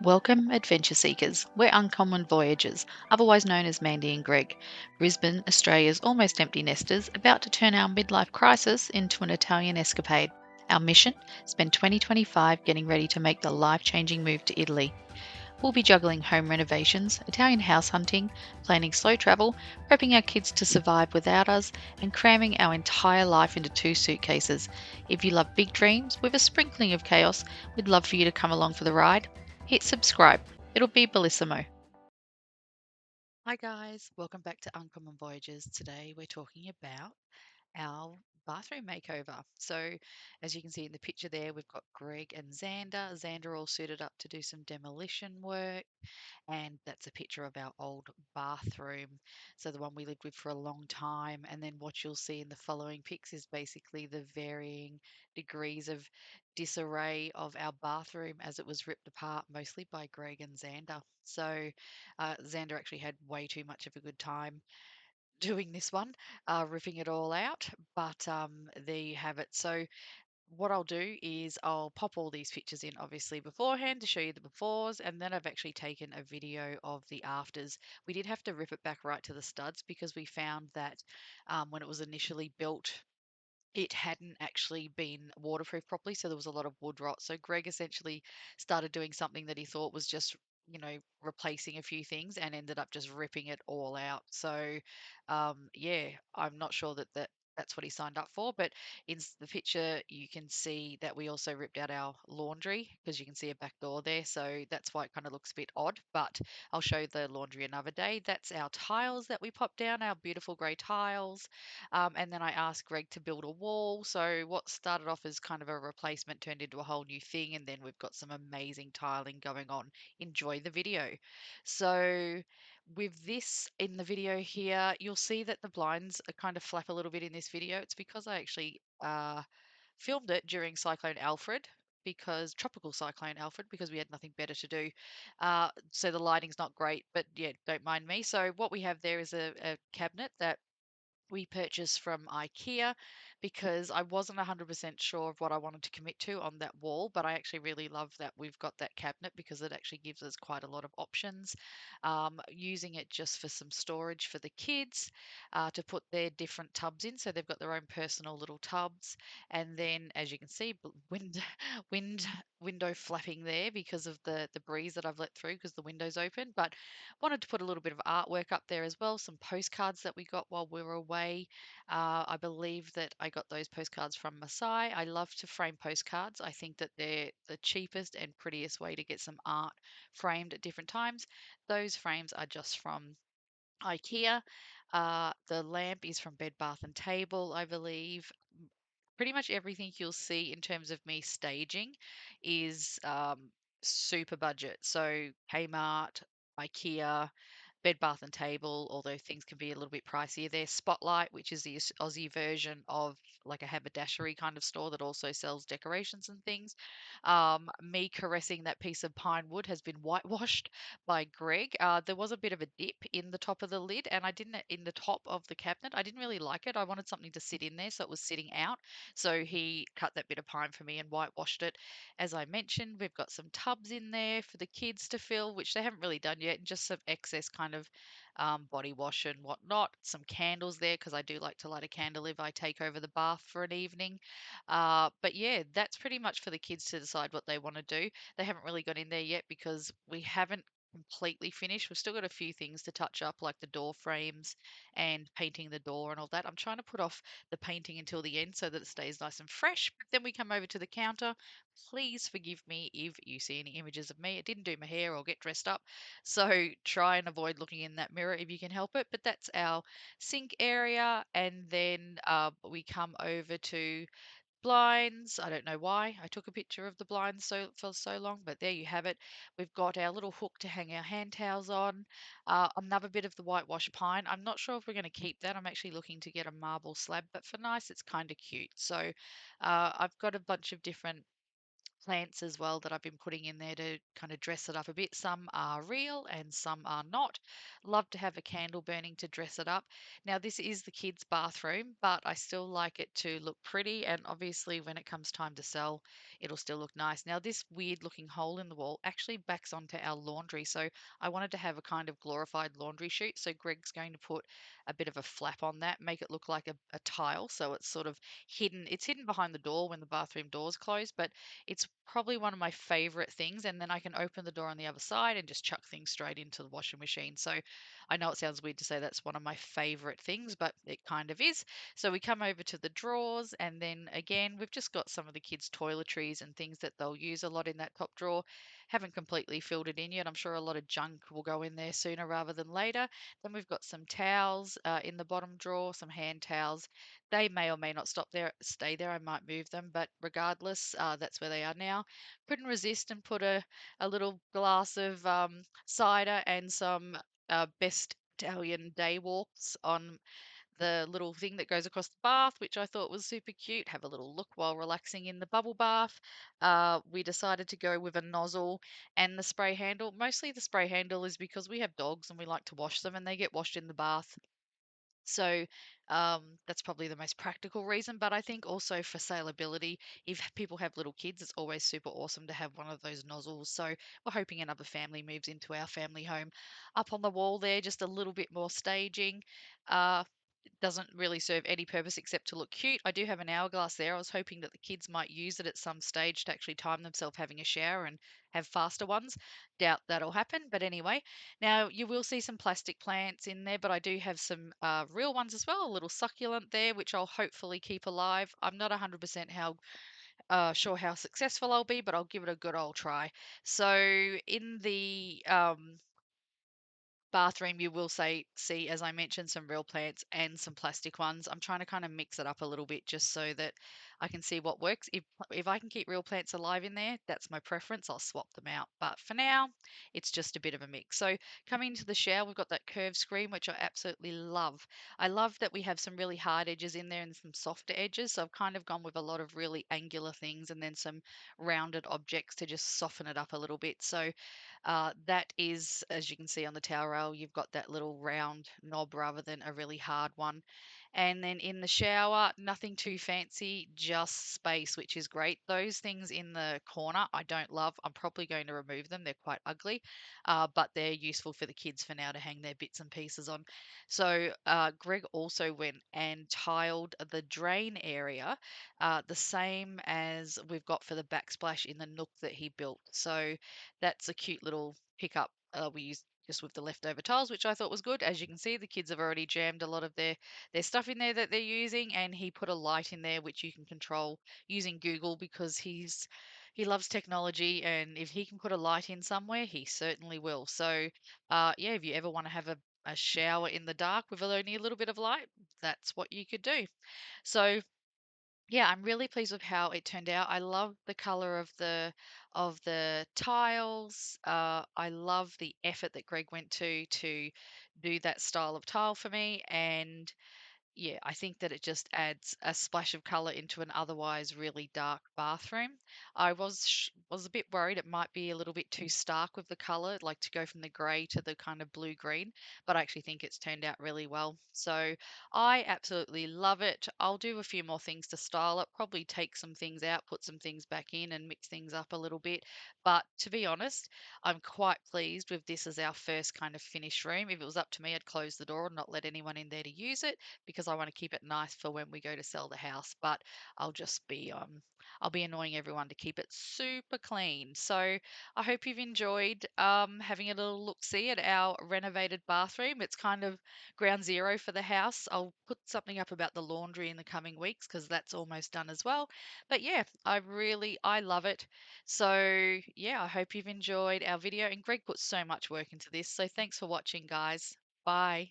Welcome, adventure seekers. We're Uncommon Voyagers, otherwise known as Mandy and Greg, Brisbane, Australia's almost empty nesters, about to turn our midlife crisis into an Italian escapade. Our mission? Spend 2025 getting ready to make the life changing move to Italy. We'll be juggling home renovations, Italian house hunting, planning slow travel, prepping our kids to survive without us, and cramming our entire life into two suitcases. If you love big dreams with a sprinkling of chaos, we'd love for you to come along for the ride. Hit subscribe. It'll be bellissimo. Hi guys, welcome back to Uncommon Voyages. Today we're talking about our bathroom makeover. So, as you can see in the picture there, we've got Greg and Xander. Xander all suited up to do some demolition work, and that's a picture of our old bathroom. So, the one we lived with for a long time. And then what you'll see in the following pics is basically the varying degrees of disarray of our bathroom as it was ripped apart, mostly by Greg and Xander. So, Xander actually had way too much of a good time doing this one, ripping it all out. But there you have it. So what I'll do is I'll pop all these pictures in obviously beforehand to show you the befores, and then I've actually taken a video of the afters. We did have to rip it back right to the studs because we found that when it was initially built, it hadn't actually been waterproof properly, so there was a lot of wood rot. So Greg essentially started doing something that he thought was just, replacing a few things and ended up just ripping it all out. So, yeah, I'm not sure that's what he signed up for, but the picture you can see that we also ripped out our laundry because you can see a back door there. So that's why it kind of looks a bit odd, but I'll show the laundry another day. That's our tiles that we popped down, our beautiful grey tiles. And then I asked Greg to build a wall. So what started off as kind of a replacement turned into a whole new thing. And then we've got some amazing tiling going on. Enjoy the video. So with this in the video here, you'll see that the blinds are kind of flap a little bit in this video. It's because I actually filmed it during Cyclone Alfred. Because tropical cyclone Alfred, because we had nothing better to do. So the lighting's not great, but yeah, don't mind me. So what we have there is a cabinet that we purchased from IKEA because I wasn't 100% sure of what I wanted to commit to on that wall, but I actually really love that we've got that cabinet because it actually gives us quite a lot of options. Using it just for some storage for the kids to put their different tubs in, so they've got their own personal little tubs. And then, as you can see, wind, window flapping there because of the breeze that I've let through because the window's open. But wanted to put a little bit of artwork up there as well, some postcards that we got while we were away. I believe that I got those postcards from Masai. I love to frame postcards. I think that they're the cheapest and prettiest way to get some art framed at different times. Those frames are just from IKEA. The lamp is from Bed Bath and Table, I believe. Pretty much everything you'll see in terms of me staging is super budget. So Kmart, IKEA, Bed Bath and Table, although things can be a little bit pricier there. Spotlight, which is the Aussie version of like a haberdashery kind of store that also sells decorations and things. Me caressing that piece of pine wood has been whitewashed by Greg. There was a bit of a dip in the top of the lid, and I didn't in the top of the cabinet. I didn't really like it. I wanted something to sit in there, so it was sitting out. So he cut that bit of pine for me and whitewashed it. As I mentioned, we've got some tubs in there for the kids to fill, which they haven't really done yet, and just some excess kind of body wash and whatnot. Some candles there because I do like to light a candle if I take over the bath for an evening. But yeah, that's pretty much for the kids to decide what they want to do. They haven't really got in there yet because we haven't completely finished. We've still got a few things to touch up, like the door frames and painting the door and all that. I'm trying to put off the painting until the end so that it stays nice and fresh. But then we come over to the counter. Please forgive me if you see any images of me. I didn't do my hair or get dressed up. So try and avoid looking in that mirror if you can help it. But that's our sink area. And then we come over to blinds. I don't know why I took a picture of the blinds for so long, but there you have it. We've got our little hook to hang our hand towels on. Another bit of the whitewash pine. I'm not sure if we're going to keep that. I'm actually looking to get a marble slab, but for nice, it's kind of cute. So I've got a bunch of different plants as well that I've been putting in there to kind of dress it up a bit. Some are real and some are not. Love to have a candle burning to dress it up. Now, this is the kids' bathroom, but I still like it to look pretty. And obviously, when it comes time to sell, it'll still look nice. Now, this weird looking hole in the wall actually backs onto our laundry. So I wanted to have a kind of glorified laundry chute. So Greg's going to put a bit of a flap on that, make it look like a tile. So it's sort of hidden. It's hidden behind the door when the bathroom door's closed, but it's probably one of my favorite things, and then I can open the door on the other side and just chuck things straight into the washing machine. So I know it sounds weird to say that's one of my favorite things, but it kind of is. So we come over to the drawers, and then again, we've just got some of the kids' toiletries and things that they'll use a lot in that top drawer. Haven't completely filled it in yet. I'm sure a lot of junk will go in there sooner rather than later. Then we've got some towels in the bottom drawer, some hand towels. They may or may not stay there. I might move them, but regardless, that's where they are now. Couldn't resist and put a little glass of cider and some best Italian day walks on the little thing that goes across the bath, which I thought was super cute. Have a little look while relaxing in the bubble bath. We decided to go with a nozzle and the spray handle. Mostly the spray handle is because we have dogs and we like to wash them and they get washed in the bath. So that's probably the most practical reason. But I think also for saleability, if people have little kids, it's always super awesome to have one of those nozzles. So we're hoping another family moves into our family home. Up on the wall there, just a little bit more staging. It doesn't really serve any purpose except to look cute. I do have an hourglass there. I was hoping that the kids might use it at some stage to actually time themselves having a shower and have faster ones. Doubt that'll happen. But anyway, now, you will see some plastic plants in there, but I do have some real ones as well, a little succulent there, which I'll hopefully keep alive. I'm not 100% sure how successful I'll be, but I'll give it a good old try. So in the bathroom, you will see, as I mentioned, some real plants and some plastic ones. I'm trying to kind of mix it up a little bit just so that I can see what works. If I can keep real plants alive in there, that's my preference. I'll swap them out. But for now, it's just a bit of a mix. So coming to the shower, we've got that curved screen, which I absolutely love. I love that we have some really hard edges in there and some softer edges. So I've kind of gone with a lot of really angular things and then some rounded objects to just soften it up a little bit. So that is, as you can see on the towel rail, you've got that little round knob rather than a really hard one. And then in the shower, nothing too fancy, just space, which is great. Those things in the corner, I don't love. I'm probably going to remove them. They're quite ugly, but they're useful for the kids for now to hang their bits and pieces on. So Greg also went and tiled the drain area, the same as we've got for the backsplash in the nook that he built. So that's a cute little pickup we used just with the leftover tiles, which I thought was good. As you can see, the kids have already jammed a lot of their stuff in there that they're using, and he put a light in there which you can control using Google because he loves technology, and if he can put a light in somewhere, he certainly will. So, yeah, if you ever want to have a shower in the dark with only a little bit of light, that's what you could do. So yeah, I'm really pleased with how it turned out. I love the color of the tiles. I love the effort that Greg went to do that style of tile for me, and yeah, I think that it just adds a splash of color into an otherwise really dark bathroom. I was a bit worried it might be a little bit too stark with the color, like to go from the gray to the kind of blue green, but I actually think it's turned out really well. So I absolutely love it. I'll do a few more things to style it, probably take some things out, put some things back in, and mix things up a little bit. But to be honest, I'm quite pleased with this as our first kind of finished room. If it was up to me, I'd close the door and not let anyone in there to use it because I want to keep it nice for when we go to sell the house. But I'll just be I'll be annoying everyone to keep it super clean. So I hope you've enjoyed having a little look see at our renovated bathroom. It's kind of ground zero for the house. I'll put something up about the laundry in the coming weeks because that's almost done as well. But yeah, I love it. So yeah, I hope you've enjoyed our video. And Greg put so much work into this. So thanks for watching, guys. Bye.